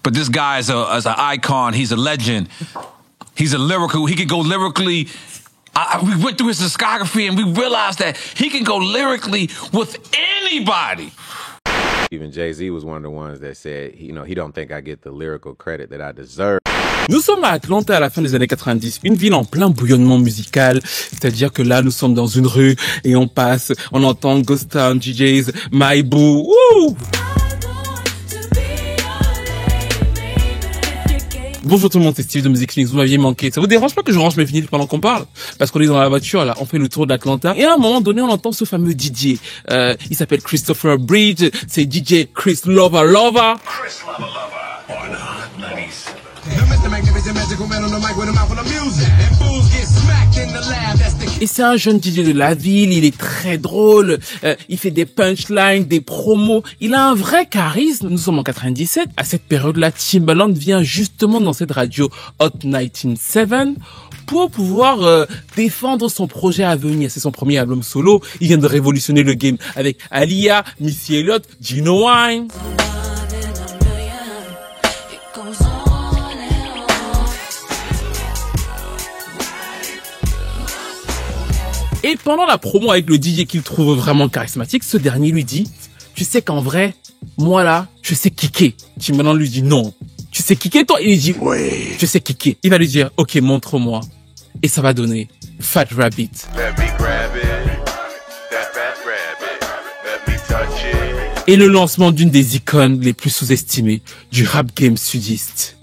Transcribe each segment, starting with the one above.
But this guy is an icon. He's a legend. He's a lyrical. He could go lyrically. We went through his discography and we realized that he can go lyrically with anybody. Even Jay-Z was one of the ones that said, he don't think I get the lyrical credit that I deserve. Nous sommes à Atlanta à la fin des années 90, une ville en plein bouillonnement musical, c'est-à-dire que là, nous sommes dans une rue et on passe, on entend Ghost Town, DJs, My Boo, wouh! Bonjour tout le monde, c'est Steve de Music Phoenix, vous m'aviez manqué. Ça vous dérange pas que je range mes vinyles pendant qu'on parle? Parce qu'on est dans la voiture, là, on fait le tour d'Atlanta. Et à un moment donné, on entend ce fameux DJ. Il s'appelle Christopher Bridge, c'est DJ Chris Lover Lover. Chris Lover Lover on Hot 97. Et c'est un jeune DJ de la ville, il est très drôle, il fait des punchlines, des promos, il a un vrai charisme. Nous sommes en 97, à cette période-là, Timbaland vient justement dans cette radio Hot 97 pour pouvoir défendre son projet à venir. C'est son premier album solo, il vient de révolutionner le game avec Aaliyah, Missy Elliott, Gino Wine. Et pendant la promo avec le DJ qu'il trouve vraiment charismatique, ce dernier lui dit, tu sais qu'en vrai, moi là, je sais kicker. Timbaland lui dit non. Tu sais kicker toi? Il lui dit oui, je sais kicker. Il va lui dire ok, montre-moi. Et ça va donner Fat Rabbit. Et le lancement d'une des icônes les plus sous-estimées du rap game sudiste.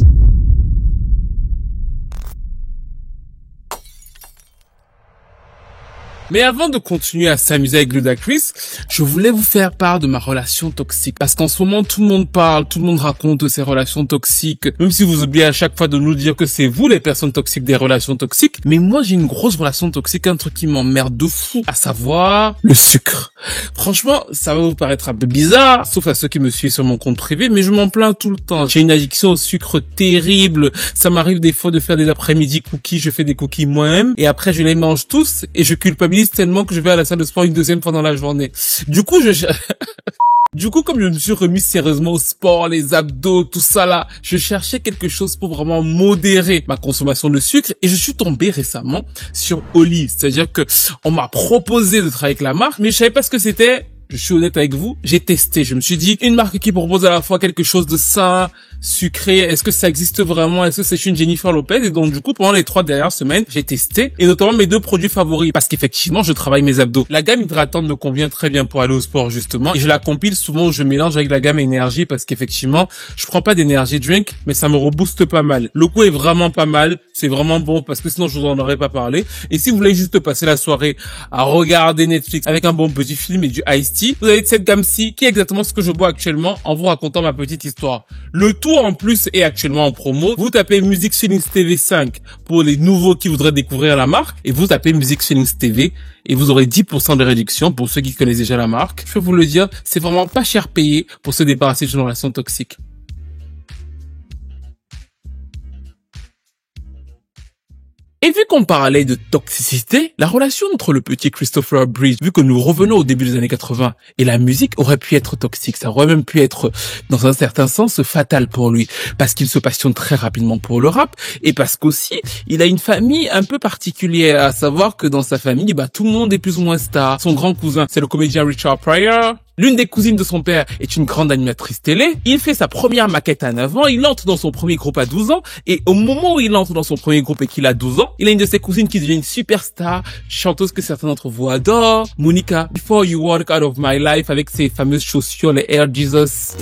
Mais avant de continuer à s'amuser avec Ludacris, je voulais vous faire part de ma relation toxique. Parce qu'en ce moment, tout le monde parle, tout le monde raconte de ses relations toxiques. Même si vous oubliez à chaque fois de nous dire que c'est vous les personnes toxiques des relations toxiques. Mais moi, j'ai une grosse relation toxique, un truc qui m'emmerde de fou. À savoir, le sucre. Franchement, ça va vous paraître un peu bizarre, sauf à ceux qui me suivent sur mon compte privé, mais je m'en plains tout le temps. J'ai une addiction au sucre terrible. Ça m'arrive des fois de faire des après-midi cookies, je fais des cookies moi-même, et après je les mange tous, et je culpabilise tellement que je vais à la salle de sport une deuxième fois dans la journée. Du coup, comme je me suis remis sérieusement au sport, les abdos, tout ça là, je cherchais quelque chose pour vraiment modérer ma consommation de sucre et je suis tombé récemment sur Olive. C'est-à-dire que on m'a proposé de travailler avec la marque, mais je savais pas ce que c'était. Je suis honnête avec vous, j'ai testé. Je me suis dit, une marque qui propose à la fois quelque chose de sain, sucré, est-ce que ça existe vraiment? Est-ce que c'est une Jennifer Lopez? Et donc, du coup, pendant les 3 dernières semaines, j'ai testé, et notamment mes 2 produits favoris, parce qu'effectivement, je travaille mes abdos. La gamme hydratante me convient très bien pour aller au sport, justement, et je la compile souvent, je mélange avec la gamme énergie, parce qu'effectivement, je prends pas d'énergie drink, mais ça me rebooste pas mal. Le goût est vraiment pas mal, c'est vraiment bon, parce que sinon, je vous en aurais pas parlé. Et si vous voulez juste passer la soirée à regarder Netflix avec un bon petit film et du iced tea, vous avez cette gamme-ci, qui est exactement ce que je bois actuellement, en vous racontant ma petite histoire. Le tout, en plus, est actuellement en promo. Vous tapez Music Phoenix TV 5 pour les nouveaux qui voudraient découvrir la marque, et vous tapez Music Phoenix TV, et vous aurez 10% de réduction pour ceux qui connaissent déjà la marque. Je peux vous le dire, c'est vraiment pas cher payé pour se débarrasser d'une relation toxique. Et vu qu'on parlait de toxicité, la relation entre le petit Christopher Bridge, vu que nous revenons au début des années 80, et la musique aurait pu être toxique, ça aurait même pu être, dans un certain sens, fatal pour lui, parce qu'il se passionne très rapidement pour le rap, et parce qu'aussi, il a une famille un peu particulière, à savoir que dans sa famille, tout le monde est plus ou moins star. Son grand cousin, c'est le comédien Richard Pryor. L'une des cousines de son père est une grande animatrice télé. Il fait sa première maquette à 9 ans. Il entre dans son premier groupe à 12 ans. Et au moment où il entre dans son premier groupe et qu'il a 12 ans, il a une de ses cousines qui devient une superstar, chanteuse que certains d'entre vous adorent, Monica. Before You Walk Out of My Life, avec ses fameuses chaussures, les Air Jesus.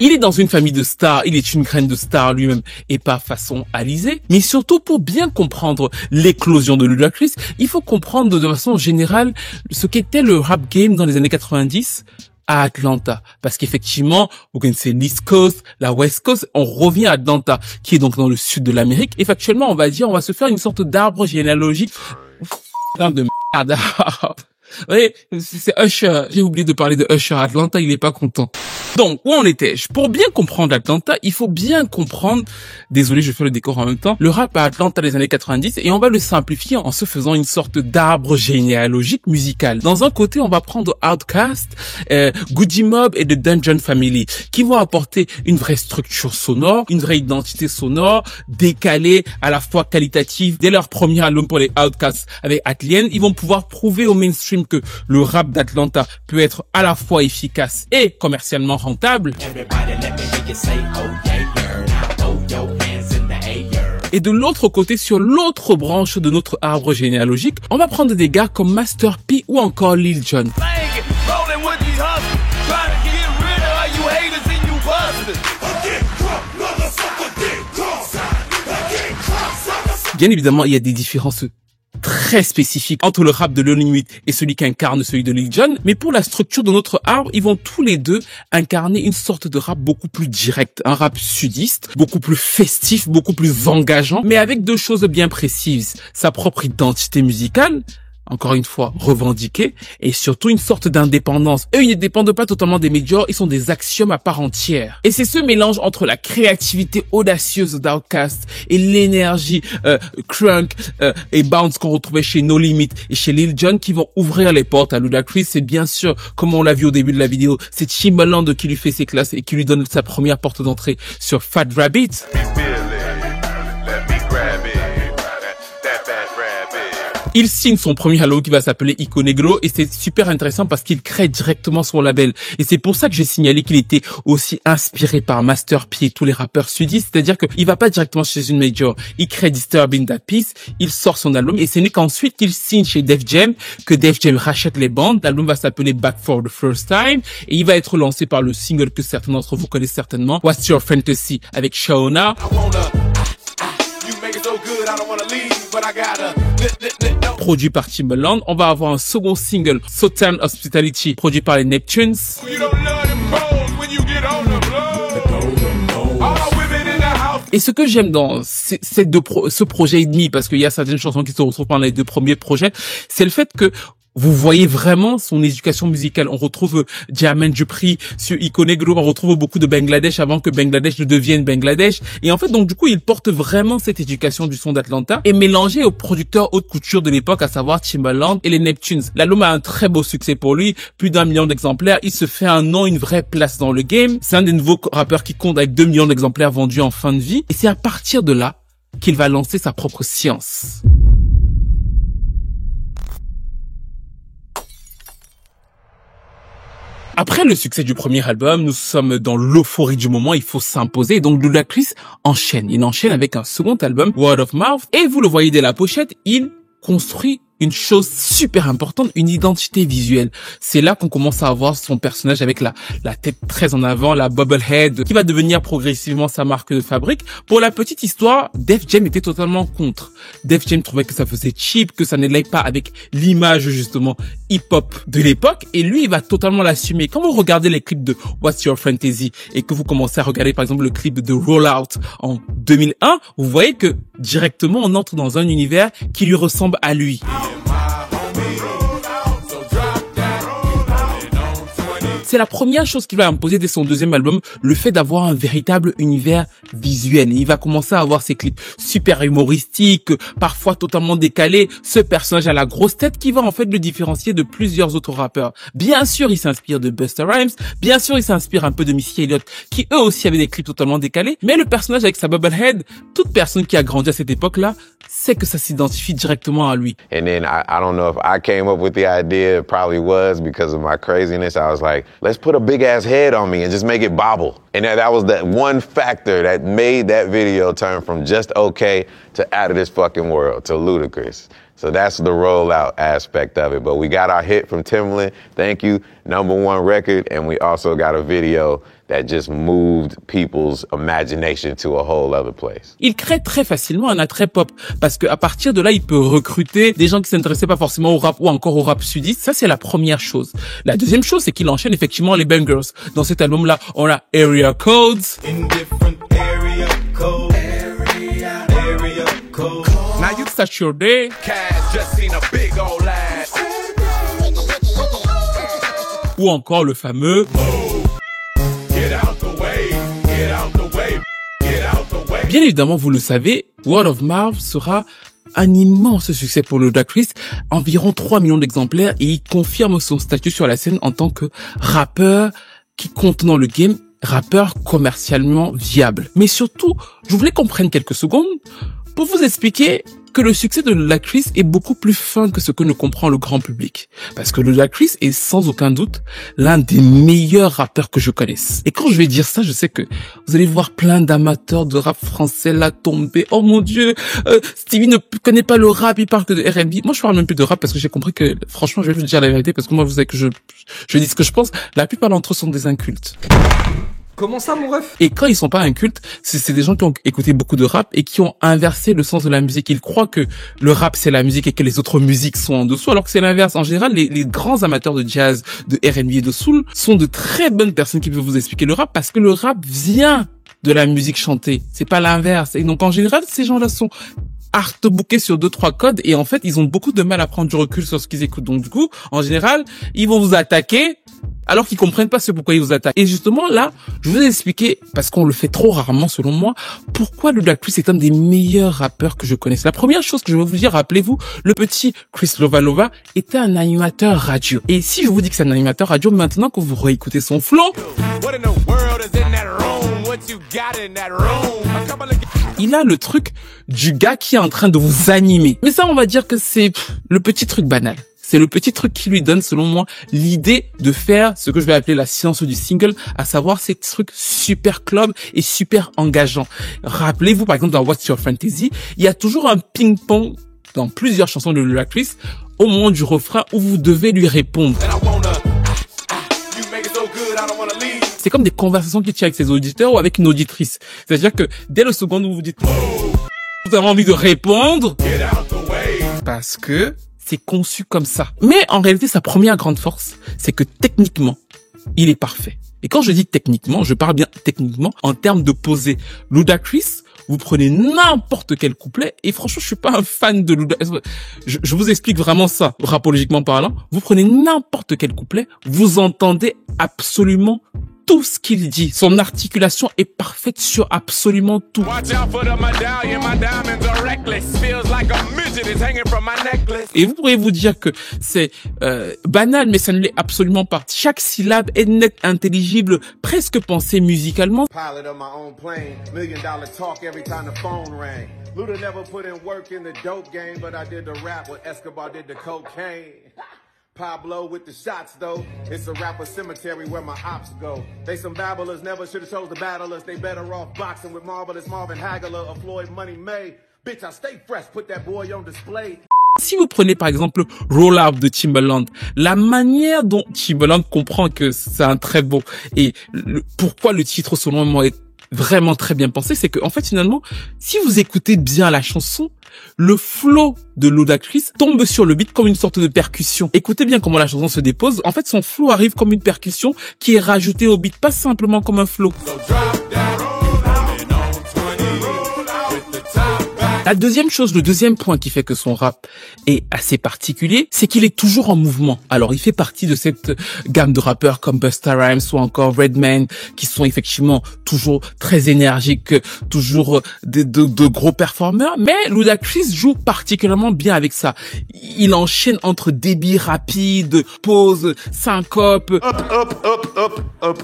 Il est dans une famille de stars, il est une graine de star lui-même, et pas façon Alizé. Mais surtout, pour bien comprendre l'éclosion de Ludacris, il faut comprendre de façon générale ce qu'était le rap game dans les années 90 à Atlanta. Parce qu'effectivement, vous connaissez l'East Coast, la West Coast, on revient à Atlanta, qui est donc dans le sud de l'Amérique. Et factuellement, on va se faire une sorte d'arbre généalogique. De merde. Oui, c'est Usher. J'ai oublié de parler de Usher. Atlanta, il est pas content. Donc, où en étais-je? Pour bien comprendre Atlanta, il faut bien comprendre, désolé, je fais le décor en même temps, le rap à Atlanta des années 90, et on va le simplifier en se faisant une sorte d'arbre généalogique musical. Dans un côté, on va prendre Outkast, Goodie Mob et The Dungeon Family, qui vont apporter une vraie structure sonore, une vraie identité sonore, décalée, à la fois qualitative. Dès leur premier album pour les Outkast avec Atlian, ils vont pouvoir prouver au mainstream que le rap d'Atlanta peut être à la fois efficace et commercialement rentable. Et de l'autre côté, sur l'autre branche de notre arbre généalogique, on va prendre des gars comme Master P ou encore Lil Jon. Bien évidemment, il y a des différences très spécifiques entre le rap de Lil Nuit et celui qu'incarne celui de Lil Jon, mais pour la structure de notre arbre, ils vont tous les deux incarner une sorte de rap beaucoup plus direct, un rap sudiste, beaucoup plus festif, beaucoup plus engageant, mais avec deux choses bien précises: sa propre identité musicale, encore une fois revendiquée, et surtout une sorte d'indépendance. Eux, ils ne dépendent pas totalement des majors, ils sont des axiomes à part entière. Et c'est ce mélange entre la créativité audacieuse d'Outkast et l'énergie crunk et bounce qu'on retrouvait chez No Limit et chez Lil Jon qui vont ouvrir les portes à Ludacris. C'est bien sûr, comme on l'a vu au début de la vidéo, c'est Timbaland qui lui fait ses classes et qui lui donne sa première porte d'entrée sur Fat Rabbit. Il signe son premier album qui va s'appeler Ico Negro, et c'est super intéressant parce qu'il crée directement son label. Et c'est pour ça que j'ai signalé qu'il était aussi inspiré par Master P et tous les rappeurs sudistes. C'est-à-dire qu'il va pas directement chez une major. Il crée Disturbing That Peace, il sort son album, et ce n'est qu'ensuite qu'il signe chez Def Jam que Def Jam rachète les bandes. L'album va s'appeler Back for the First Time, et il va être lancé par le single que certains d'entre vous connaissent certainement, What's Your Fantasy, avec Shauna. Produit par Timbaland. On va avoir un second single, Southern Hospitality, produit par les Neptunes. Et ce que j'aime dans ce projet et demi, parce qu'il y a certaines chansons qui se retrouvent dans les deux premiers projets, c'est le fait que vous voyez vraiment son éducation musicale. On retrouve Jermaine Dupri sur Ico Negro, on retrouve beaucoup de Bangladesh avant que Bangladesh ne devienne Bangladesh. Et en fait, donc du coup, il porte vraiment cette éducation du son d'Atlanta et mélangé aux producteurs haute couture de l'époque, à savoir Timbaland et les Neptunes. L'album a un très beau succès pour lui, plus d'1 million d'exemplaires. Il se fait un nom, une vraie place dans le game. C'est un des nouveaux rappeurs qui compte avec 2 millions d'exemplaires vendus en fin de vie. Et c'est à partir de là qu'il va lancer sa propre science. Après le succès du premier album, nous sommes dans l'euphorie du moment, il faut s'imposer. Et donc Ludacris enchaîne. Il enchaîne avec un second album, Word of Mouth. Et vous le voyez dès la pochette, il construit une chose super importante, une identité visuelle. C'est là qu'on commence à avoir son personnage avec la tête très en avant, la bobblehead, qui va devenir progressivement sa marque de fabrique. Pour la petite histoire, Def Jam était totalement contre. Def Jam trouvait que ça faisait cheap, que ça n'allait pas avec l'image justement hip-hop de l'époque, et lui, il va totalement l'assumer. Quand vous regardez les clips de What's Your Fantasy et que vous commencez à regarder par exemple le clip de Rollout en 2001, vous voyez que directement on entre dans un univers qui lui ressemble à lui. C'est la première chose qu'il va imposer dès son deuxième album, le fait d'avoir un véritable univers visuel. Et il va commencer à avoir ses clips super humoristiques, parfois totalement décalés. Ce personnage a la grosse tête qui va en fait le différencier de plusieurs autres rappeurs. Bien sûr, il s'inspire de Busta Rhymes. Bien sûr, il s'inspire un peu de Missy Elliott, qui eux aussi avaient des clips totalement décalés. Mais le personnage avec sa bobblehead, toute personne qui a grandi à cette époque-là, sait que ça s'identifie directement à lui. And then I don't know if I came up with the idea, it probably was because of my craziness. I was like, let's put a big ass head on me and just make it bobble. And that was that one factor that made that video turn from just okay to out of this fucking world to ludicrous. So that's the rollout aspect of it. But we got our hit from Timbaland, thank you, #1 record, and we also got a video that just moved people's imagination to a whole other place. Il crée très facilement un attrait pop parce que à partir de là, il peut recruter des gens qui s'intéressaient pas forcément au rap ou encore au rap sudiste. Ça, c'est la première chose. La deuxième chose, c'est qu'il enchaîne effectivement les bangers. Dans cet album-là, on a Area Codes. Now you touch your day. ou encore le fameux Get out the way, get out the way, get out the way. Bien évidemment, vous le savez, Word of Mouth sera un immense succès pour Ludacris, environ 3 millions d'exemplaires, et il confirme son statut sur la scène en tant que rappeur qui compte dans le game, rappeur commercialement viable. Mais surtout, je voulais qu'on prenne quelques secondes pour vous expliquer que le succès de Ludacris est beaucoup plus fin que ce que ne comprend le grand public. Parce que Ludacris est sans aucun doute l'un des meilleurs rappeurs que je connaisse. Et quand je vais dire ça, je sais que vous allez voir plein d'amateurs de rap français là tomber. Oh mon Dieu, Stevie ne connaît pas le rap, il parle que de R&B. Moi, je parle même plus de rap parce que j'ai compris que, franchement, je vais vous dire la vérité parce que moi, vous savez que je dis ce que je pense. La plupart d'entre eux sont des incultes. Comment ça, mon ref? Et quand ils sont pas incultes, c'est des gens qui ont écouté beaucoup de rap et qui ont inversé le sens de la musique. Ils croient que le rap c'est la musique et que les autres musiques sont en dessous, alors que c'est l'inverse. En général, les grands amateurs de jazz, de R&B et de soul sont de très bonnes personnes qui peuvent vous expliquer le rap parce que le rap vient de la musique chantée. C'est pas l'inverse. Et donc en général, ces gens-là sont artbookés sur 2-3 codes et en fait, ils ont beaucoup de mal à prendre du recul sur ce qu'ils écoutent. Donc du coup, en général, ils vont vous attaquer alors qu'ils comprennent pas ce pourquoi ils vous attaquent. Et justement, là, je vous ai expliqué, parce qu'on le fait trop rarement selon moi, pourquoi Ludacris est un des meilleurs rappeurs que je connaisse. La première chose que je vais vous dire, rappelez-vous, le petit Chris Lovalova était un animateur radio. Et si je vous dis que c'est un animateur radio, maintenant que vous réécoutez son flow, What in the world is in that room? What you got in that room? A couple of il a le truc du gars qui est en train de vous animer. Mais ça, on va dire que c'est le petit truc banal. C'est le petit truc qui lui donne, selon moi, l'idée de faire ce que je vais appeler la science du single, à savoir ces trucs super club et super engageants. Rappelez-vous, par exemple, dans What's Your Fantasy, il y a toujours un ping-pong dans plusieurs chansons de Ludacris au moment du refrain où vous devez lui répondre. and I wanna. You make it so good, I don't wanna leave. C'est comme des conversations qu'il tient avec ses auditeurs ou avec une auditrice. C'est-à-dire que dès le second où vous dites vous avez envie de répondre Get out the way. parce que c'est conçu comme ça. Mais en réalité, sa première grande force, c'est que techniquement, il est parfait. Et quand je dis techniquement, je parle bien techniquement en termes de poser. Ludacris, vous prenez n'importe quel couplet, et franchement, je suis pas un fan de Ludacris. Je vous explique vraiment ça, rapologiquement parlant. Vous prenez n'importe quel couplet, vous entendez absolument tout ce qu'il dit. Son articulation est parfaite sur absolument tout. Watch out for the medallion, my diamonds are reckless. Feels like a midget is hanging from my necklace. Et vous pourriez vous dire que c'est banal, mais ça ne l'est absolument pas. Chaque syllabe est nette, intelligible, presque pensée musicalement. Pilot of my own plane, $1 million talk every time the phone rang. Luda never put in work in the dope game, but I did the rap what Escobar did the cocaine. Pablo with the shots though, it's a rapper cemetery where my ops go. They some babblers, never should've chose the battlers. They better off boxing with Marvelous Marvin Hagler or Floyd Money May. Bitch, I stay fresh, put that boy on display. Si vous prenez par exemple Roll Up de Timbaland, la manière dont Timbaland comprend que c'est un très beau et pourquoi le titre selon moi est vraiment très bien pensé, c'est que en fait finalement, si vous écoutez bien la chanson, le flow de Ludacris tombe sur le beat comme une sorte de percussion. Écoutez bien comment la chanson se dépose. En fait, son flow arrive comme une percussion qui est rajoutée au beat, pas simplement comme un flow. La deuxième chose, le deuxième point qui fait que son rap est assez particulier, c'est qu'il est toujours en mouvement. Alors, il fait partie de cette gamme de rappeurs comme Busta Rhymes ou encore Redman, qui sont effectivement toujours très énergiques, toujours de gros performeurs. Mais Ludacris joue particulièrement bien avec ça. Il enchaîne entre débit rapide, pause, syncope,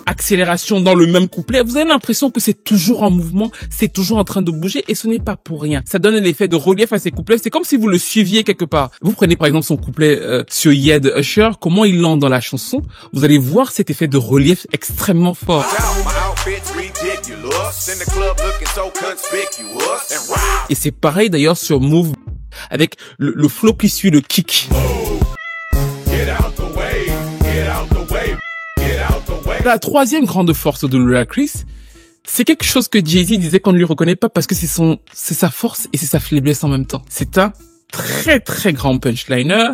accélération dans le même couplet. Vous avez l'impression que c'est toujours en mouvement, c'est toujours en train de bouger, et ce n'est pas pour rien. Ça donne l'effet de relief à ses couplets. C'est comme si vous le suiviez quelque part. Vous prenez par exemple son couplet sur Yeah de Usher, comment il lance dans la chanson. Vous allez voir cet effet de relief extrêmement fort. Et c'est pareil d'ailleurs sur Move, avec le flow qui suit le kick. La troisième grande force de Ludacris, c'est quelque chose que Jay-Z disait qu'on ne lui reconnaît pas parce que c'est sa force et c'est sa faiblesse en même temps. C'est un très très grand punchliner.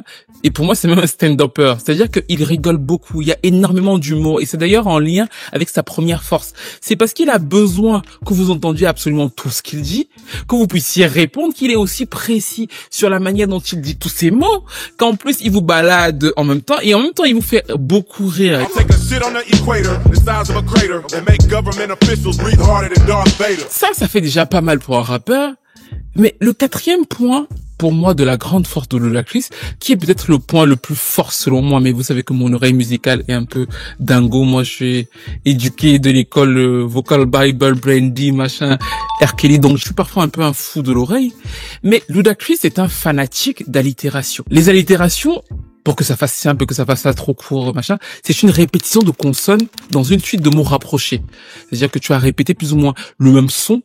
Et pour moi, c'est même un stand-upper. C'est-à-dire qu'il rigole beaucoup. Il y a énormément d'humour. Et c'est d'ailleurs en lien avec sa première force. C'est parce qu'il a besoin que vous entendiez absolument tout ce qu'il dit, que vous puissiez répondre, qu'il est aussi précis sur la manière dont il dit tous ces mots, qu'en plus, il vous balade en même temps. Et en même temps, il vous fait beaucoup rire. I'll take a shit on the equator, the size of a crater, and make government officials breathe harder than Darth Vader. Ça fait déjà pas mal pour un rappeur. Mais le quatrième point, pour moi, de la grande force de Ludacris, qui est peut-être le point le plus fort selon moi, mais vous savez que mon oreille musicale est un peu dingo. Moi, je suis éduqué de l'école Vocal Bible, Brandy, machin, R. Kelly, donc je suis parfois un peu un fou de l'oreille. Mais Ludacris est un fanatique d'allitération. Les allitérations, pour que ça fasse simple, que ça fasse pas trop court, machin, c'est une répétition de consonnes dans une suite de mots rapprochés. C'est-à-dire que tu as répété plus ou moins le même son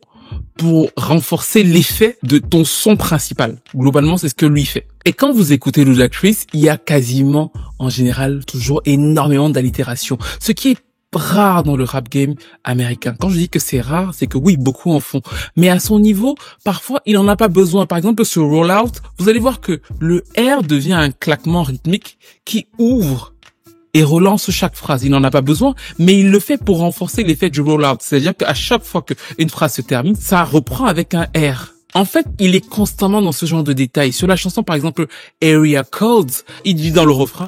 pour renforcer l'effet de ton son principal. Globalement, c'est ce que lui fait. Et quand vous écoutez Ludacris, il y a quasiment, en général, toujours énormément d'allitération. Ce qui est rare dans le rap game américain. Quand je dis que c'est rare, c'est que oui, beaucoup en font. Mais à son niveau, parfois, il en a pas besoin. Par exemple, sur Rollout, vous allez voir que le R devient un claquement rythmique qui ouvre et relance chaque phrase. Il n'en a pas besoin, mais il le fait pour renforcer l'effet du rollout. C'est-à-dire qu'à chaque fois qu'une phrase se termine, ça reprend avec un R. En fait, il est constamment dans ce genre de détails. Sur la chanson, par exemple, Area Codes, il dit dans le refrain,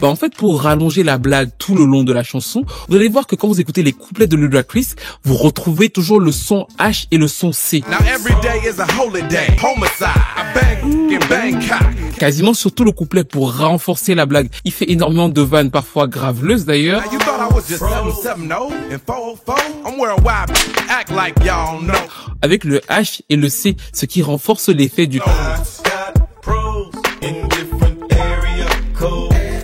en fait, pour rallonger la blague tout le long de la chanson, vous allez voir que quand vous écoutez les couplets de Ludacris, vous retrouvez toujours le son H et le son C. Now every day is a holiday, homicide, I bang, cock. Quasiment sur tout le couplet pour renforcer la blague. Il fait énormément de vannes, parfois graveleuses d'ailleurs. Now you thought I was just 770 and 404? I'm worldwide, act like y'all know. Avec le H et le C, ce qui renforce l'effet du...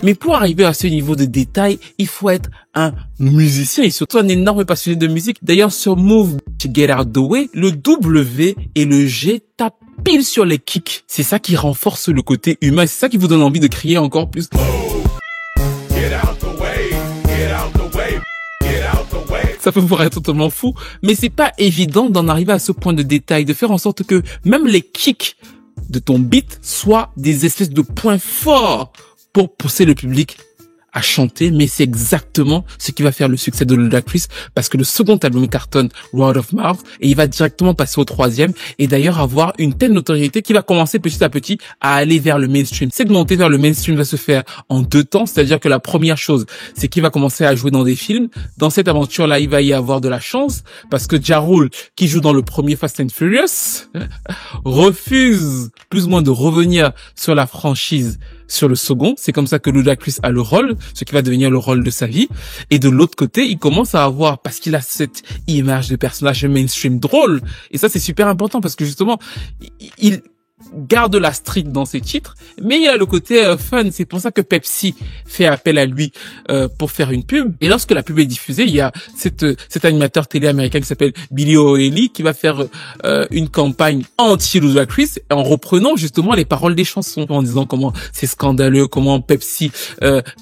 Mais pour arriver à ce niveau de détail, il faut être un musicien et surtout un énorme passionné de musique. D'ailleurs, sur Move, Get Out the Way, le W et le G tapent pile sur les kicks. C'est ça qui renforce le côté humain. C'est ça qui vous donne envie de crier encore plus. Get out the way, get out the way, get out the way. Ça peut vous paraître totalement fou, mais c'est pas évident d'en arriver à ce point de détail, de faire en sorte que même les kicks de ton beat soient des espèces de points forts pour pousser le public à chanter, mais c'est exactement ce qui va faire le succès de Ludacris, parce que le second album cartonne Word of Mouth, et il va directement passer au troisième, et d'ailleurs avoir une telle notoriété qu'il va commencer petit à petit à aller vers le mainstream. Cette montée vers le mainstream va se faire en 2 temps, c'est-à-dire que la première chose, c'est qu'il va commencer à jouer dans des films. Dans cette aventure-là, il va y avoir de la chance, parce que Ja Rule, qui joue dans le premier Fast and Furious, refuse plus ou moins de revenir sur la franchise sur le second. C'est comme ça que Ludacris a le rôle, ce qui va devenir le rôle de sa vie. Et de l'autre côté, il commence à avoir, parce qu'il a cette image de personnage mainstream drôle, et ça c'est super important parce que justement, il garde la street dans ses titres, mais il a le côté fun. C'est pour ça que Pepsi fait appel à lui pour faire une pub. Et lorsque la pub est diffusée, il y a cet animateur télé américain qui s'appelle Billy O'Reilly qui va faire une campagne anti-Ludacris en reprenant justement les paroles des chansons, en disant comment c'est scandaleux, comment Pepsi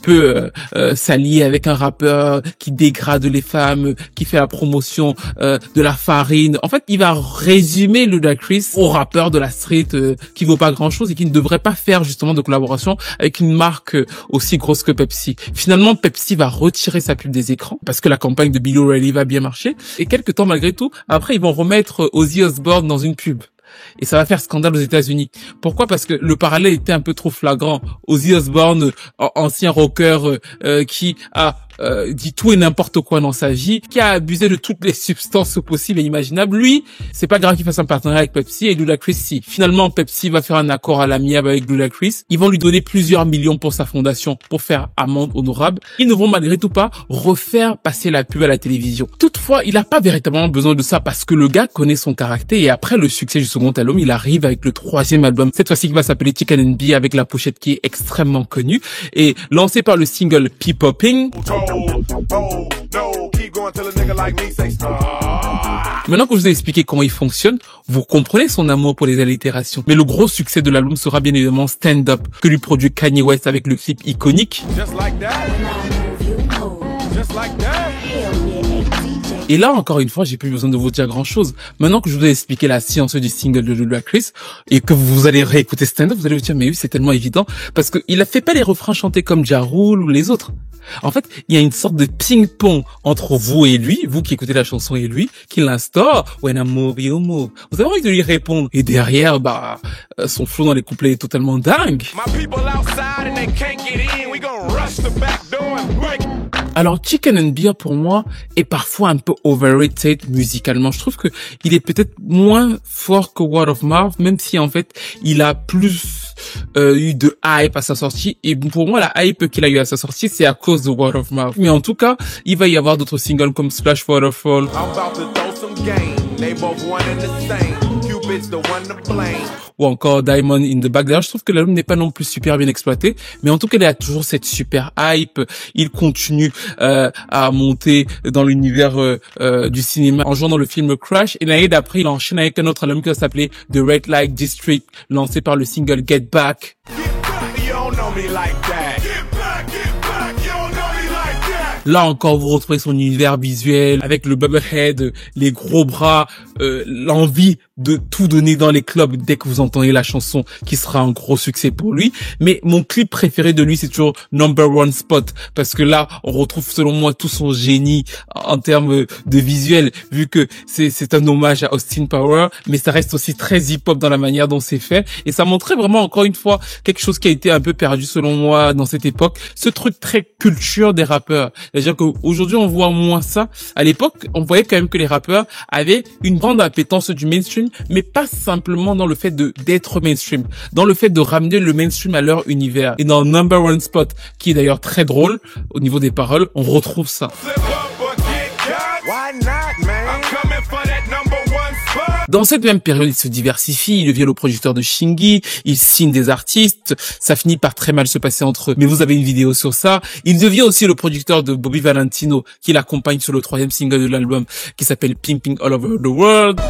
peut s'allier avec un rappeur qui dégrade les femmes, qui fait la promotion de la farine. En fait, il va résumer Ludacris au rappeur de la street qui vaut pas grand chose et qui ne devrait pas faire justement de collaboration avec une marque aussi grosse que Pepsi. Finalement, Pepsi va retirer sa pub des écrans parce que la campagne de Billy O'Reilly va bien marcher, et quelques temps malgré tout, après ils vont remettre Ozzy Osbourne dans une pub. Et ça va faire scandale aux États-Unis. Pourquoi? Parce que le parallèle était un peu trop flagrant. Ozzy Osbourne, ancien rocker qui a dit tout et n'importe quoi dans sa vie, qui a abusé de toutes les substances possibles et imaginables. Lui, c'est pas grave qu'il fasse un partenariat avec Pepsi, et Ludacris si. Finalement, Pepsi va faire un accord à l'amiable avec Ludacris. Ils vont lui donner plusieurs millions pour sa fondation, pour faire amende honorable. Ils ne vont malgré tout pas refaire passer la pub à la télévision. Toutefois, il a pas véritablement besoin de ça parce que le gars connaît son caractère, et après le succès du second album, il arrive avec le 3e album. Cette fois-ci, qui va s'appeler Chicken and Bee, avec la pochette qui est extrêmement connue et lancé par le single P-Popping. Maintenant que je vous ai expliqué comment il fonctionne, vous comprenez son amour pour les allitérations. Mais le gros succès de l'album sera bien évidemment Stand Up, que lui produit Kanye West avec le clip iconique. Just like that. Just like that. Et là, encore une fois, j'ai plus besoin de vous dire grand-chose. Maintenant que je vous ai expliqué la science du single de Ludacris et que vous allez réécouter stand-up, vous allez vous dire, mais oui, c'est tellement évident parce que il a fait pas les refrains chantés comme Ja Rule ou les autres. En fait, il y a une sorte de ping-pong entre vous et lui, vous qui écoutez la chanson et lui, qui l'instaure. When I move, you move. Vous avez envie de lui répondre. Et derrière, son flow dans les couplets est totalement dingue. My people outside and they can't get in. We gonna rush the back door and break. Alors, Chicken and Beer, pour moi, est parfois un peu overrated musicalement. Je trouve que il est peut-être moins fort que Word of Mouth, même si, en fait, il a plus eu de hype à sa sortie. Et pour moi, la hype qu'il a eu à sa sortie, c'est à cause de Word of Mouth. Mais en tout cas, il va y avoir d'autres singles comme Splash Waterfall. I'm about to throw some game. They both one and the same. Cupid's the one to blame. Ou encore Diamond in the Back. D'ailleurs, je trouve que l'album n'est pas non plus super bien exploité, mais en tout cas, il a toujours cette super hype. Il continue à monter dans l'univers du cinéma en jouant dans le film Crash. Et l'année d'après, il enchaîne avec un autre album qui va s'appeler The Red Light District, lancé par le single Get Back. Get back, you don't know me like that. Get back, you don't know me like that. Là encore, vous retrouvez son univers visuel avec le bubblehead, les gros bras, l'envie de tout donner dans les clubs dès que vous entendez la chanson, qui sera un gros succès pour lui. Mais mon clip préféré de lui, c'est toujours Number One Spot, parce que là, on retrouve selon moi tout son génie en termes de visuel, vu que c'est un hommage à Austin Power, mais ça reste aussi très hip-hop dans la manière dont c'est fait, et ça montrait vraiment encore une fois quelque chose qui a été un peu perdu selon moi dans cette époque, ce truc très culture des rappeurs. C'est-à-dire qu'aujourd'hui, on voit moins ça. À l'époque, on voyait quand même que les rappeurs avaient une grande appétence du mainstream, mais pas simplement dans le fait d'être mainstream, dans le fait de ramener le mainstream à leur univers. Et dans Number One Spot, qui est d'ailleurs très drôle au niveau des paroles, on retrouve ça. Flip up or get got. Why not, man? I'm coming for that number one spot. Dans cette même période, il se diversifie, il devient le producteur de Shingy, il signe des artistes, ça finit par très mal se passer entre eux, mais vous avez une vidéo sur ça. Il devient aussi le producteur de Bobby Valentino, qui l'accompagne sur le 3e single de l'album, qui s'appelle Pimping All Over the World.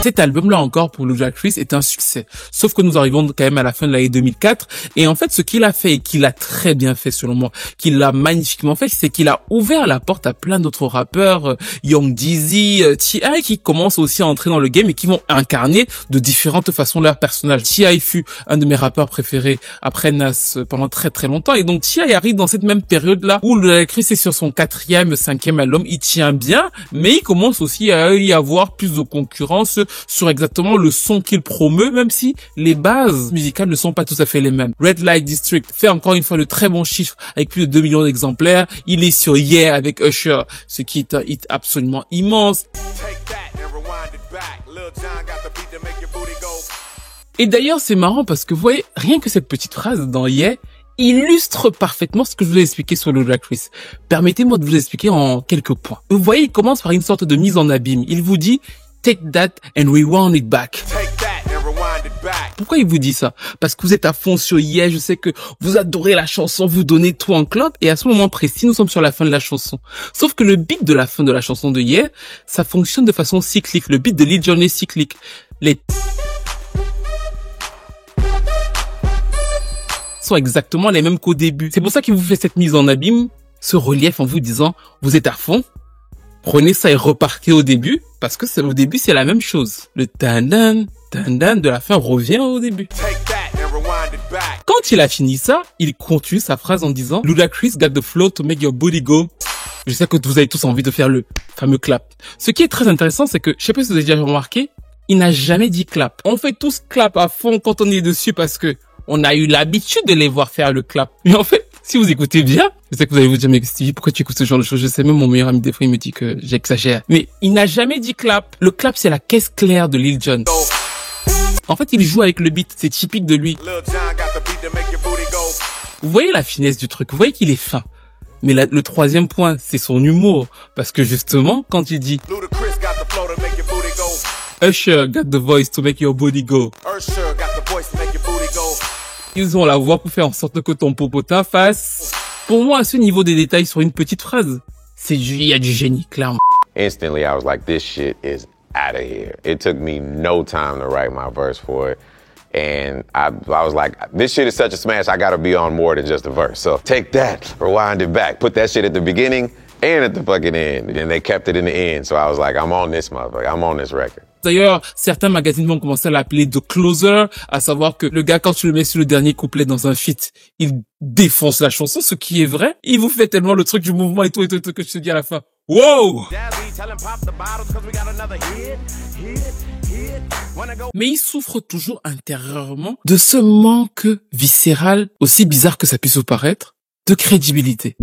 Cet album-là encore pour Ludacris est un succès. Sauf que nous arrivons quand même à la fin de l'année 2004. Et en fait, ce qu'il a fait et qu'il a très bien fait selon moi, qu'il a magnifiquement fait, c'est qu'il a ouvert la porte à plein d'autres rappeurs, Young Jeezy, T.I. qui commencent aussi à entrer dans le game et qui vont incarner de différentes façons leur personnage. T.I. fut un de mes rappeurs préférés après Nas pendant très très longtemps. Et donc T.I. arrive dans cette même période-là où Ludacris est sur son 4e, 5e album. Il tient bien, mais il commence aussi à y avoir plus de concurrence sur exactement le son qu'il promeut, même si les bases musicales ne sont pas tout à fait les mêmes. Red Light District fait encore une fois de très bons chiffres avec plus de 2 millions d'exemplaires. Il est sur Yeah avec Usher, ce qui est un hit absolument immense. Take that and rewind it back. Lil Jon got the beat to make your booty go. Et d'ailleurs, c'est marrant parce que vous voyez, rien que cette petite phrase dans Yeah illustre parfaitement ce que je vous ai expliqué sur Ludacris. Permettez-moi de vous expliquer en quelques points. Vous voyez, il commence par une sorte de mise en abîme. Il vous dit Take that and rewind it back. Take that and rewind it back. Pourquoi il vous dit ça? Parce que vous êtes à fond sur Yeah, je sais que vous adorez la chanson, vous donnez tout en club, et à ce moment précis, nous sommes sur la fin de la chanson. Sauf que le beat de la fin de la chanson de Yeah, ça fonctionne de façon cyclique. Le beat de Lil Jon est cyclique. Les sont exactement les mêmes qu'au début. C'est pour ça qu'il vous fait cette mise en abîme, ce relief en vous disant, vous êtes à fond, prenez ça et repartez au début, parce que au début, c'est la même chose. Le tan-dan de la fin revient au début. Take that and rewind it back. Quand il a fini ça, il continue sa phrase en disant Ludacris got the flow to make your booty go. Je sais que vous avez tous envie de faire le fameux clap. Ce qui est très intéressant, c'est que, je sais pas si vous avez déjà remarqué, il n'a jamais dit clap. On fait tous clap à fond quand on est dessus parce que on a eu l'habitude de les voir faire le clap. Mais en fait, si vous écoutez bien, je sais que vous allez vous dire, mais Stevie, pourquoi tu écoutes ce genre de choses? Je sais, même mon meilleur ami des fois, il me dit que j'exagère. Mais il n'a jamais dit clap. Le clap, c'est la caisse claire de Lil Jon. En fait, il joue avec le beat. C'est typique de lui. Lil Jon got the beat to make your booty go. Vous voyez la finesse du truc. Vous voyez qu'il est fin. Mais le troisième point, c'est son humour. Parce que justement, quand il dit Ludacris got the flow to make your booty go. Usher got the voice to make your body go. Usher got the voice to make your booty go. Ils ont la voix pour faire en sorte que ton popotin fasse. Pour moi, à ce niveau des détails sur une petite phrase, il y a du génie, clairement. Instantly, I was like, this shit is out of here. It took me no time to write my verse for it. And I was like, this shit is such a smash, I gotta be on more than just a verse. So take that, rewind it back, put that shit at the beginning and at the fucking end. And they kept it in the end. So I was like, I'm on this motherfucker, I'm on this record. D'ailleurs, certains magazines vont commencer à l'appeler The Closer, à savoir que le gars, quand tu le mets sur le dernier couplet dans un feat, il défonce la chanson, ce qui est vrai. Il vous fait tellement le truc du mouvement et tout, que je te dis à la fin, wow! Mais il souffre toujours intérieurement de ce manque viscéral, aussi bizarre que ça puisse vous paraître, de crédibilité.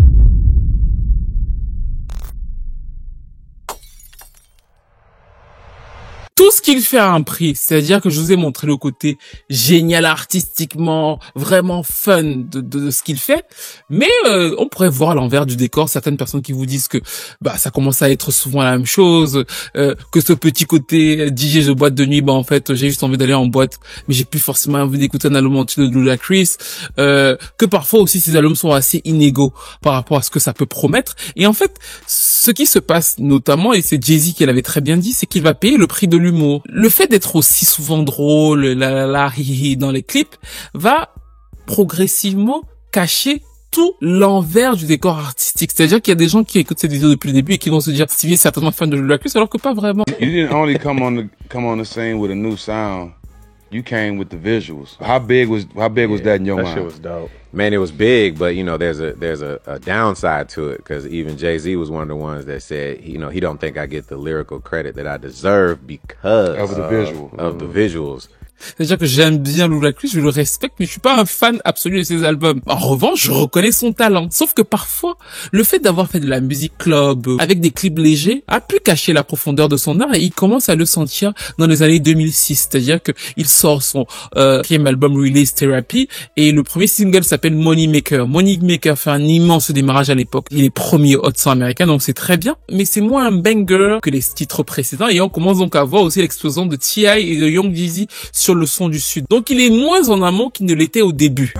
Tout ce qu'il fait a un prix, c'est-à-dire que je vous ai montré le côté génial artistiquement, vraiment fun de ce qu'il fait, mais on pourrait voir à l'envers du décor certaines personnes qui vous disent que ça commence à être souvent la même chose, que ce petit côté DJ de boîte de nuit, en fait j'ai juste envie d'aller en boîte, mais j'ai plus forcément envie d'écouter un album entier de Ludacris, que parfois aussi ces albums sont assez inégaux par rapport à ce que ça peut promettre, et en fait ce qui se passe notamment, et c'est Jay-Z qui l'avait très bien dit, c'est qu'il va payer le prix de l'humour. Le fait d'être aussi souvent drôle, hi dans les clips, va progressivement cacher tout l'envers du décor artistique. C'est-à-dire qu'il y a des gens qui écoutent cette vidéo depuis le début et qui vont se dire Stevie est certainement fan de Ludacris, alors que pas vraiment. You didn't only come on the scene with a new sound. You came with the visuals. How big was that in your mind? That shit was dope. Man, it was big, but there's a downside to it, because even Jay-Z was one of the ones that said, he don't think I get the lyrical credit that I deserve because of the visuals. C'est-à-dire que j'aime bien Ludacris, je le respecte, mais je suis pas un fan absolu de ses albums. En revanche, je reconnais son talent. Sauf que parfois, le fait d'avoir fait de la musique club, avec des clips légers, a pu cacher la profondeur de son art, et il commence à le sentir dans les années 2006. C'est-à-dire que il sort son quatrième album Release Therapy, et le premier single s'appelle Money Maker. Money Maker fait un immense démarrage à l'époque. Il est premier Hot 100 américain, donc c'est très bien, mais c'est moins un banger que les titres précédents, et on commence donc à voir aussi l'explosion de T.I. et de Young Jeezy sur le son du Sud. Donc il est moins en amont qu'il ne l'était au début.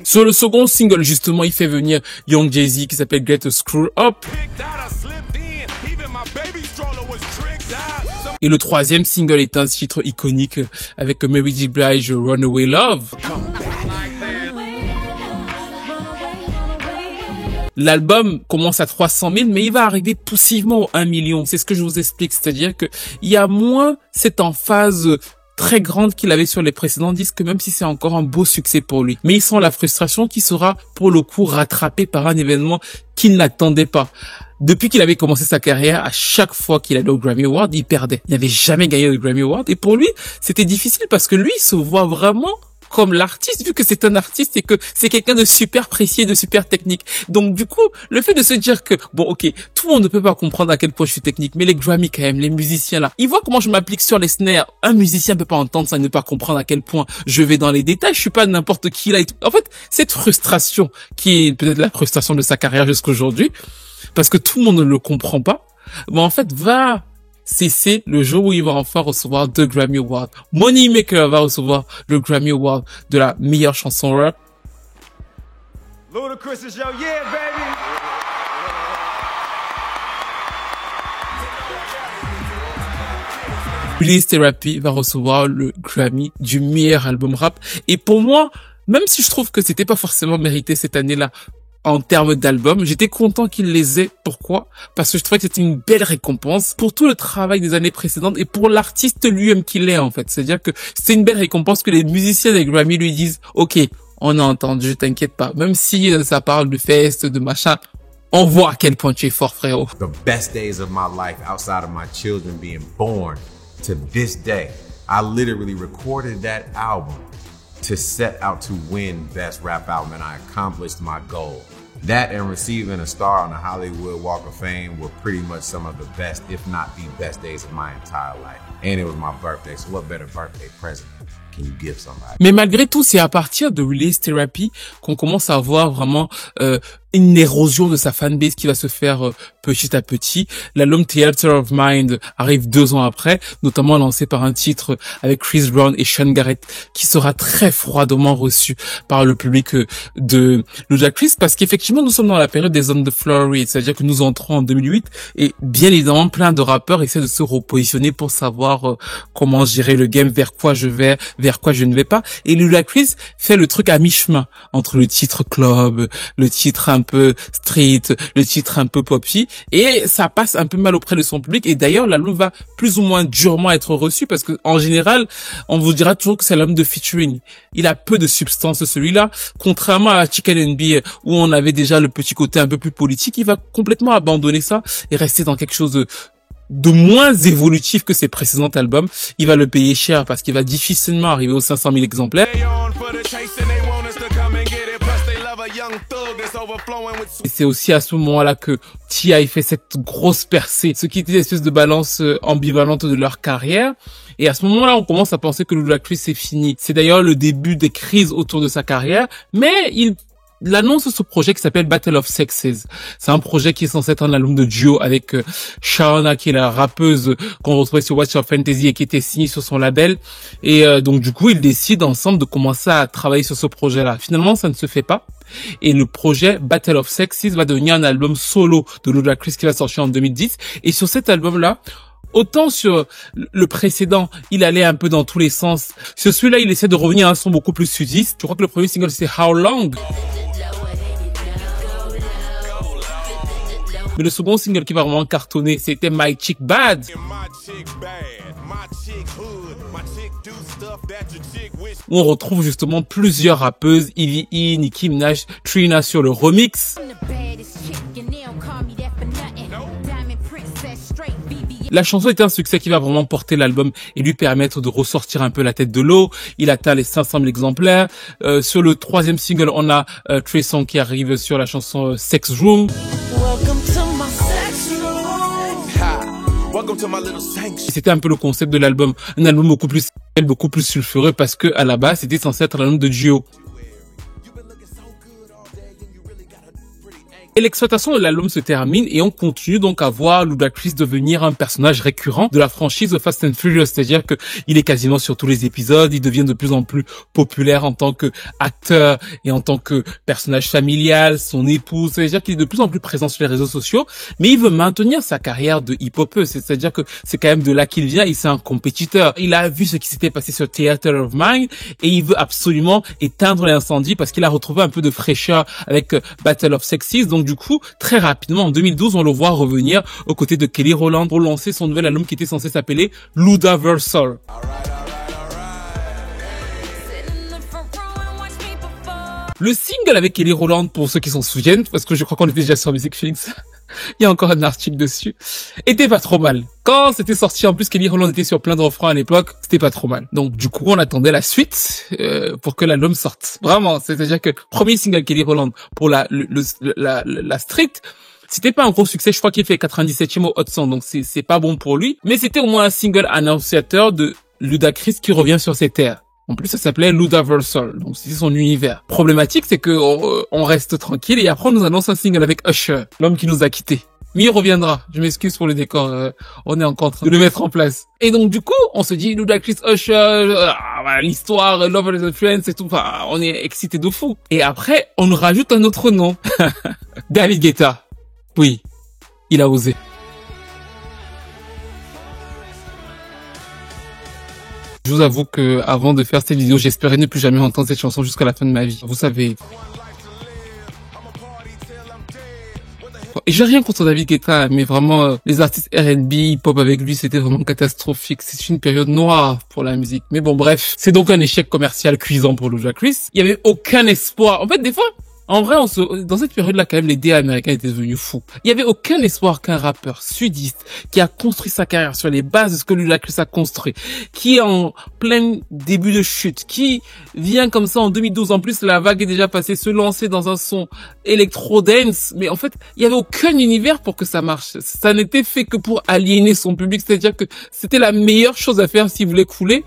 Sur le second single, justement, il fait venir Young Jay-Z qui s'appelle Get a Screw Up. Et le troisième single est un titre iconique avec Mary J. Blige, Runaway Love. L'album commence à 300 000, mais il va arriver poussivement au 1 million. C'est ce que je vous explique. C'est-à-dire que il y a moins cette emphase très grande qu'il avait sur les précédents disques, même si c'est encore un beau succès pour lui. Mais il sent la frustration qui sera, pour le coup, rattrapée par un événement qu'il n'attendait pas. Depuis qu'il avait commencé sa carrière, à chaque fois qu'il allait au Grammy Award, il perdait. Il n'avait jamais gagné le Grammy Award. Et pour lui, c'était difficile parce que lui, il se voit vraiment comme l'artiste, vu que c'est un artiste et que c'est quelqu'un de super précis et de super technique. Donc du coup, le fait de se dire que, ok, tout le monde ne peut pas comprendre à quel point je suis technique, mais les Grammy quand même, les musiciens là, ils voient comment je m'applique sur les snares. Un musicien peut pas entendre ça et ne pas comprendre à quel point je vais dans les détails, je suis pas n'importe qui là et tout. En fait, cette frustration, qui est peut-être la frustration de sa carrière jusqu'à aujourd'hui, parce que tout le monde ne le comprend pas, en fait, va cesser le jour où il va enfin recevoir 2 Grammy Awards. Money Maker va recevoir le Grammy Award de la meilleure chanson rap. Ludacris is your yeah, baby. Release Therapy va recevoir le Grammy du meilleur album rap. Et pour moi, même si je trouve que c'était pas forcément mérité cette année-là, en termes d'albums, j'étais content qu'il les ait. Pourquoi? Parce que je trouvais que c'était une belle récompense pour tout le travail des années précédentes et pour l'artiste lui-même qu'il est, en fait. C'est-à-dire que c'est une belle récompense que les musiciens des Grammy lui disent « Ok, on a entendu, t'inquiète pas. » Même si ça parle de fest, de machin, on voit à quel point tu es fort, frérot. The best days of my life outside of my children being born to this day, I literally recorded that album to set out to win Best Rap Album, and I accomplished my goal. That and receiving a star on the Hollywood Walk of Fame were pretty much some of the best, if not the best days of my entire life. And it was my birthday, so what better birthday present can you give somebody? Mais malgré tout, c'est à partir de Release Therapy qu'on commence à voir vraiment une érosion de sa fanbase qui va se faire petit à petit. L'album Theater of Mind arrive 2 ans après, notamment lancé par un titre avec Chris Brown et Sean Garrett, qui sera très froidement reçu par le public de Ludacris, parce qu'effectivement nous sommes dans la période des On the Floor, c'est-à-dire que nous entrons en 2008 et bien évidemment plein de rappeurs essaient de se repositionner pour savoir comment gérer le game, vers quoi je vais, vers quoi je ne vais pas. Et Ludacris fait le truc à mi-chemin entre le titre club, le titre un peu street, le titre un peu poppy, et ça passe un peu mal auprès de son public. Et d'ailleurs l'album va plus ou moins durement être reçu, parce que en général on vous dira toujours que c'est l'album de featuring. Il a peu de substance celui-là, contrairement à Chicken and Beer où on avait déjà le petit côté un peu plus politique. Il va complètement abandonner ça et rester dans quelque chose de moins évolutif que ses précédents albums. Il va le payer cher parce qu'il va difficilement arriver aux 500 000 exemplaires. Et c'est aussi à ce moment-là que T.I. fait cette grosse percée, ce qui était une espèce de balance ambivalente de leur carrière. Et à ce moment-là, on commence à penser que Ludacris c'est fini. C'est d'ailleurs le début des crises autour de sa carrière, mais il annonce ce projet qui s'appelle Battle of Sexes. C'est un projet qui est censé être un album de duo avec Shawnna, qui est la rappeuse qu'on retrouvait sur Watch Your Fantasy et qui était signée sur son label. Et donc du coup, ils décident ensemble de commencer à travailler sur ce projet-là. Finalement, ça ne se fait pas. Et le projet Battle of Sexes va devenir un album solo de Ludacris qui va sortir en 2010. Et sur cet album-là, autant sur le précédent, il allait un peu dans tous les sens. Sur celui-là, il essaie de revenir à un son beaucoup plus sudiste. Je crois que le premier single, c'est How Long. Mais le second single qui va vraiment cartonner, c'était My Chick Bad. Où on retrouve justement plusieurs rappeuses, Ivy E, Nicki Minaj, Trina sur le remix. La chanson était un succès qui va vraiment porter l'album et lui permettre de ressortir un peu la tête de l'eau. Il atteint les 500 000 exemplaires. Sur le troisième single, on a Trey Songz qui arrive sur la chanson Sex Room. C'était un peu le concept de l'album, un album beaucoup plus sulfureux, parce que à la base c'était censé être un album de duo. Et l'exploitation de l'album se termine et on continue donc à voir Ludacris devenir un personnage récurrent de la franchise Fast and Furious, c'est-à-dire que il est quasiment sur tous les épisodes, il devient de plus en plus populaire en tant que acteur et en tant que personnage familial, son épouse, c'est-à-dire qu'il est de plus en plus présent sur les réseaux sociaux, mais il veut maintenir sa carrière de hip-hopper, c'est-à-dire que c'est quand même de là qu'il vient, et c'est un compétiteur. Il a vu ce qui s'était passé sur Theater of Mind et il veut absolument éteindre l'incendie parce qu'il a retrouvé un peu de fraîcheur avec Battle of Sexes. Donc du coup, très rapidement, en 2012, on le voit revenir aux côtés de Kelly Rowland pour lancer son nouvel album qui était censé s'appeler Ludaversal. Le single avec Kelly Rowland, pour ceux qui s'en souviennent, parce que je crois qu'on était déjà sur Music Feelings, il y a encore un article dessus, était pas trop mal. Quand c'était sorti, en plus Kelly Rowland était sur plein de refrains à l'époque, c'était pas trop mal. Donc du coup, on attendait la suite pour que l'album sorte. Vraiment, c'est-à-dire que premier single Kelly Rowland pour la street, c'était pas un gros succès. Je crois qu'il fait 97e au Hot 100, donc c'est pas bon pour lui. Mais c'était au moins un single annonciateur de Ludacris qui revient sur ses terres. En plus, ça s'appelait Ludaversal, donc c'était son univers. Problématique, c'est que on reste tranquille et après on nous annonce un single avec Usher, l'homme qui nous a quittés. Mais il reviendra. Je m'excuse pour le décor. On est encore en train de le mettre en place. Et donc du coup, on se dit Ludacris, Usher, l'histoire, Love and Friends et tout. Enfin, on est excité de fou. Et après, on nous rajoute un autre nom, David Guetta. Oui, il a osé. Je vous avoue que avant de faire cette vidéo, j'espérais ne plus jamais entendre cette chanson jusqu'à la fin de ma vie. Vous savez. Et j'ai rien contre David Guetta, mais vraiment, les artistes R&B, hip-hop avec lui, c'était vraiment catastrophique. C'est une période noire pour la musique. Mais bon, bref. C'est donc un échec commercial cuisant pour Ludacris. Il y avait aucun espoir. En fait, des fois, en vrai, dans cette période-là, quand même, les DA américains étaient devenus fous. Il y avait aucun espoir qu'un rappeur sudiste qui a construit sa carrière sur les bases de ce que Ludacris a construit, qui est en plein début de chute, qui vient comme ça en 2012. En plus, la vague est déjà passée, se lancer dans un son électro-dance. Mais en fait, il y avait aucun univers pour que ça marche. Ça n'était fait que pour aliéner son public. C'est-à-dire que c'était la meilleure chose à faire s'il voulait couler.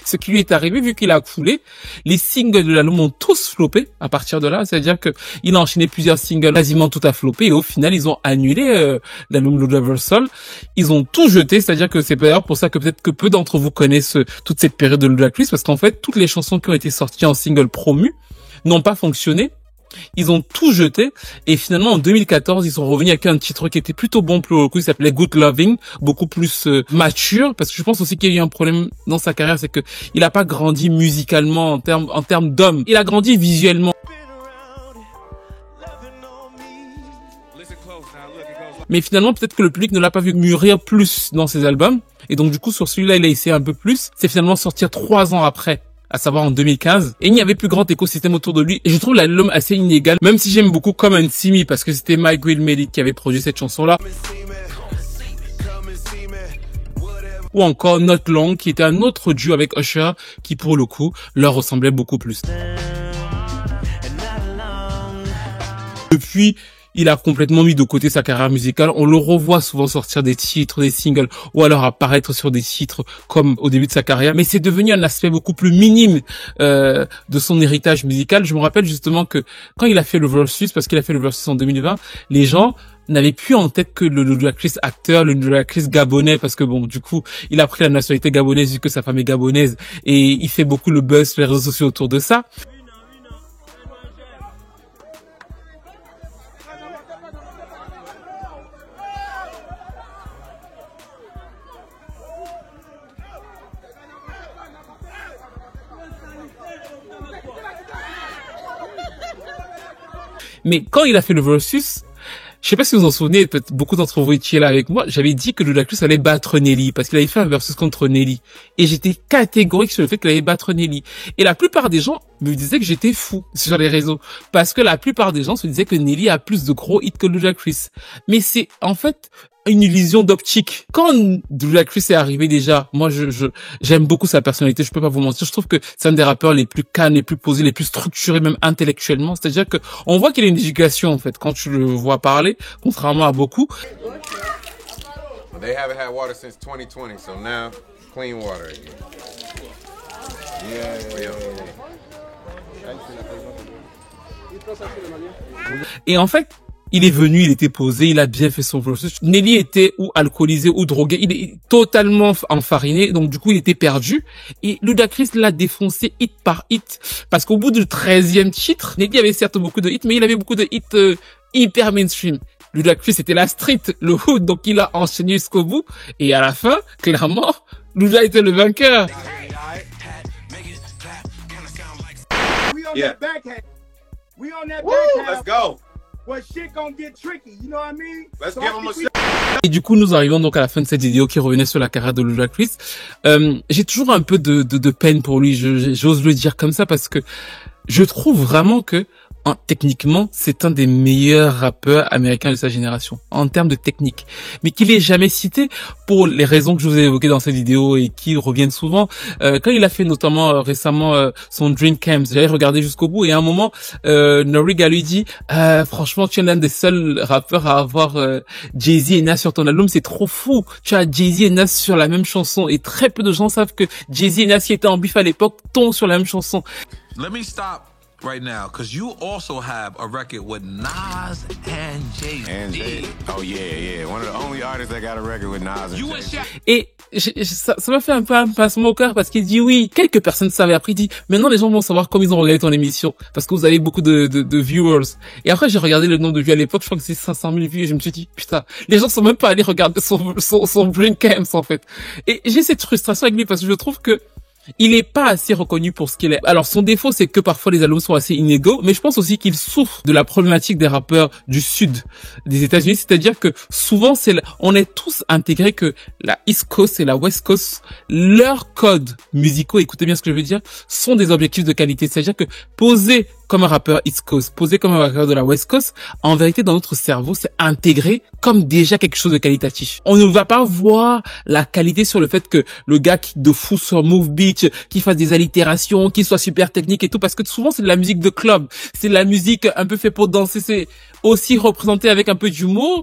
ce qui lui est arrivé, vu qu'il a coulé, les singles de l'album ont tous floppé à partir de là. C'est-à-dire que il a enchaîné plusieurs singles, quasiment tout a floppé, et au final, ils ont annulé l'album Ludaversal. Ils ont tout jeté, c'est-à-dire que c'est d'ailleurs pour ça que peut-être que peu d'entre vous connaissent toute cette période de Ludacris, parce qu'en fait, toutes les chansons qui ont été sorties en single promu n'ont pas fonctionné. Ils ont tout jeté et finalement en 2014 ils sont revenus avec un titre qui était plutôt bon pour le coup, il s'appelait Good Loving, beaucoup plus mature, parce que je pense aussi qu'il y a eu un problème dans sa carrière, c'est que il a pas grandi musicalement en termes d'homme, il a grandi visuellement. Mais finalement peut-être que le public ne l'a pas vu mûrir plus dans ses albums, et donc du coup sur celui-là il a essayé un peu plus, c'est finalement sortir 3 ans après, à savoir en 2015, et il n'y avait plus grand écosystème autour de lui, et je trouve l'album assez inégal, même si j'aime beaucoup Come and See Me, parce que c'était Mike Will Made It qui avait produit cette chanson-là, ou encore Not Long, qui était un autre duo avec Usher, qui pour le coup, leur ressemblait beaucoup plus. Depuis, il a complètement mis de côté sa carrière musicale. On le revoit souvent sortir des titres, des singles, ou alors apparaître sur des titres comme au début de sa carrière. Mais c'est devenu un aspect beaucoup plus minime de son héritage musical. Je me rappelle justement que quand il a fait le Versus, parce qu'il a fait le Versus en 2020, les gens n'avaient plus en tête que le Ludacris acteur, le Ludacris gabonais, parce que bon, du coup, il a pris la nationalité gabonaise vu que sa femme est gabonaise, et il fait beaucoup le buzz sur les réseaux sociaux autour de ça. Mais quand il a fait le Versus, je sais pas si vous en souvenez, peut-être beaucoup d'entre vous étiez là avec moi, j'avais dit que Ludacris allait battre Nelly, parce qu'il avait fait un Versus contre Nelly. Et j'étais catégorique sur le fait qu'il allait battre Nelly. Et la plupart des gens me disaient que j'étais fou sur les réseaux. Parce que la plupart des gens se disaient que Nelly a plus de gros hits que Ludacris. Mais c'est, en fait, une illusion d'optique. Quand Ludacris est arrivé déjà, moi j'aime beaucoup sa personnalité, je peux pas vous mentir, je trouve que c'est un des rappeurs les plus calmes, les plus posés, les plus structurés même intellectuellement, c'est-à-dire que on voit qu'il a une éducation en fait quand tu le vois parler, contrairement à beaucoup. They haven't had water since 2020, so now clean water again. Et en fait, il est venu, il était posé, il a bien fait son versus. Nelly était ou alcoolisé ou drogué, il est totalement enfariné, donc du coup il était perdu. Et Ludacris l'a défoncé hit par hit, parce qu'au bout du 13e titre, Nelly avait certes beaucoup de hits, mais il avait beaucoup de hits hyper mainstream. Ludacris c'était la street, le hood, donc il a enchaîné jusqu'au bout. Et à la fin, clairement, Luda était le vainqueur. Yeah. We on that Woo, let's go. Well, shit gonna get tricky, you know what I mean? Let's give him a shot. Et du coup, nous arrivons donc à la fin de cette vidéo qui revenait sur la carrière de Ludacris. J'ai toujours un peu de peine pour lui, j'ose le dire comme ça, parce que je trouve vraiment que techniquement, c'est un des meilleurs rappeurs américains de sa génération, en termes de technique. Mais qu'il est jamais cité pour les raisons que je vous ai évoquées dans cette vidéo et qui reviennent souvent. Quand il a fait notamment récemment son Dream Camps, j'avais regardé jusqu'au bout et à un moment, Noreaga lui dit franchement, tu es l'un des seuls rappeurs à avoir Jay-Z et Nas sur ton album, c'est trop fou. Tu as Jay-Z et Nas sur la même chanson et très peu de gens savent que Jay-Z et Nas qui étaient en bif à l'époque tombent sur la même chanson. Let me stop right now, because you also have a record with Nas and Jay-Z. And Jay. Oh yeah. One of the only artists that got a record with Nas and You and Jay. Shaq. Et ça m'a fait un peu un pincement au cœur parce qu'il dit oui, quelques personnes savaient. Après il dit maintenant les gens vont savoir comment ils ont regardé ton émission parce que vous avez beaucoup de viewers. Et après j'ai regardé le nombre de vues à l'époque, je crois que c'est 500 000 vues et je me suis dit putain, les gens sont même pas allés regarder son Brain Camps en fait. Et j'ai cette frustration avec lui parce que je trouve que il est pas assez reconnu pour ce qu'il est. Alors son défaut c'est que parfois les albums sont assez inégaux, mais je pense aussi qu'il souffre de la problématique des rappeurs du sud des États-Unis, c'est-à-dire que souvent on est tous intégrés que la East Coast et la West Coast, leurs codes musicaux, écoutez bien ce que je veux dire, sont des objectifs de qualité, c'est-à-dire que poser comme un rappeur East Coast, posé comme un rappeur de la West Coast, en vérité dans notre cerveau c'est intégré comme déjà quelque chose de qualitatif. On ne va pas voir la qualité sur le fait que le gars qui de fou sur Move Beach, qui fasse des allitérations, qui soit super technique et tout, parce que souvent c'est de la musique de club, c'est de la musique un peu fait pour danser, c'est aussi représenté avec un peu d'humour.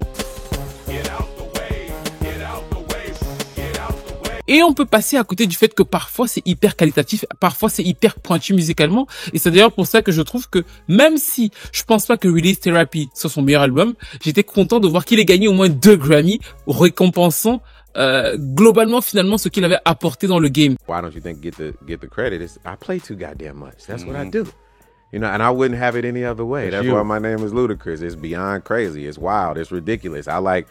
Et on peut passer à côté du fait que parfois c'est hyper qualitatif, parfois c'est hyper pointu musicalement. Et c'est d'ailleurs pour ça que je trouve que même si je pense pas que Release Therapy soit son meilleur album, j'étais content de voir qu'il ait gagné au moins 2 Grammy, récompensant globalement finalement ce qu'il avait apporté dans le game. Why don't you think get the credit? I play too goddamn much. That's what I do. You know, and I wouldn't have it any other way. That's why my name is Ludacris. It's beyond crazy. It's wild. It's ridiculous. I like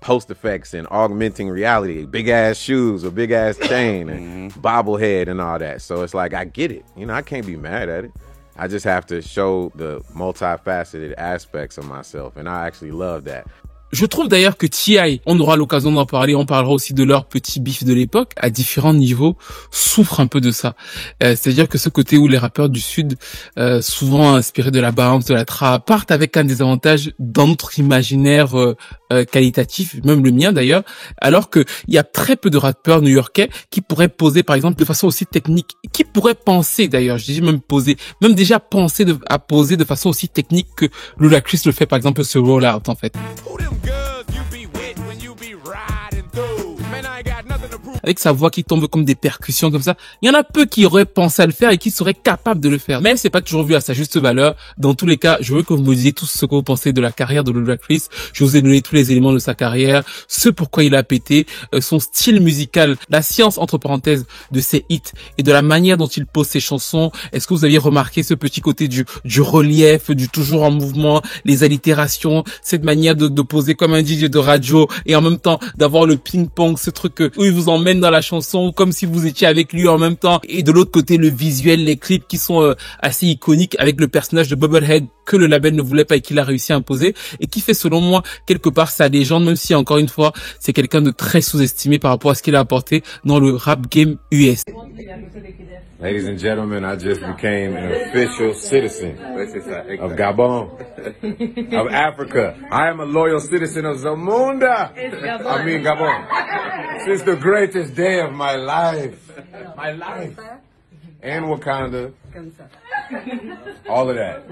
post effects and augmenting reality, big ass shoes, a big ass chain, and bobblehead and all that. So it's like I get it. You know, I can't be mad at it. I just have to show the multifaceted aspects of myself, and I actually love that. Je trouve d'ailleurs que T.I., on aura l'occasion d'en parler, on parlera aussi de leur petit bif de l'époque, à différents niveaux, souffre un peu de ça. C'est-à-dire que ce côté où les rappeurs du Sud, souvent inspirés de la bounce, de la trap, partent avec un désavantage dans notre imaginaire qualitatif, même le mien d'ailleurs, alors que il y a très peu de rappeurs new-yorkais qui pourraient poser par exemple de façon aussi technique, qui pourraient penser d'ailleurs, je dis même poser, même déjà penser à poser de façon aussi technique que Ludacris le fait par exemple ce roll-out en fait. Avec sa voix qui tombe comme des percussions comme ça, il y en a peu qui auraient pensé à le faire et qui seraient capables de le faire. Mais c'est pas toujours vu à sa juste valeur. Dans tous les cas, je veux que vous me disiez tout ce que vous pensez de la carrière de Ludacris. Je vous ai donné tous les éléments de sa carrière, ce pourquoi il a pété, son style musical, la science entre parenthèses de ses hits et de la manière dont il pose ses chansons. Est-ce que vous aviez remarqué ce petit côté du relief, du toujours en mouvement, les allitérations, cette manière de poser comme un DJ de radio et en même temps d'avoir le ping-pong, ce truc où il vous emmène dans la chanson comme si vous étiez avec lui en même temps, et de l'autre côté le visuel, les clips qui sont assez iconiques avec le personnage de Bubblehead que le label ne voulait pas et qu'il a réussi à imposer et qui fait selon moi quelque part sa légende, même si encore une fois c'est quelqu'un de très sous-estimé par rapport à ce qu'il a apporté dans le rap game US. Ladies and gentlemen, I just became an official citizen of Gabon, of Africa. I am a loyal citizen of Zamunda. I mean Gabon. Since the greatest day of my life. And Wakanda. All of that.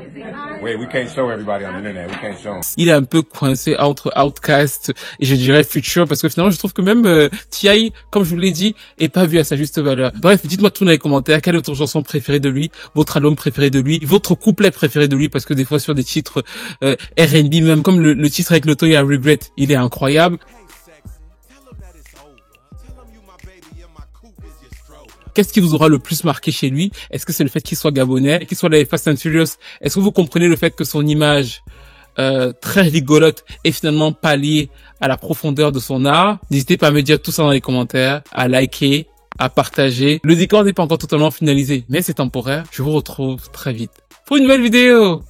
Wait, we can't show everybody on the internet. We can't show them. Il est un peu coincé entre Outkast et je dirais Future parce que finalement je trouve que même T.I., comme je vous l'ai dit, est pas vu à sa juste valeur. Bref, dites-moi tout dans les commentaires, quelle est votre chanson préférée de lui, votre album préféré de lui, votre couplet préféré de lui, parce que des fois sur des titres R&B, même comme le titre avec l'auto, il y a Regret, il est incroyable. Qu'est-ce qui vous aura le plus marqué chez lui? Est-ce que c'est le fait qu'il soit gabonais, qu'il soit dans les Fast and Furious? Est-ce que vous comprenez le fait que son image très rigolote est finalement pas liée à la profondeur de son art? N'hésitez pas à me dire tout ça dans les commentaires, à liker, à partager. Le décor n'est pas encore totalement finalisé, mais c'est temporaire. Je vous retrouve très vite pour une nouvelle vidéo.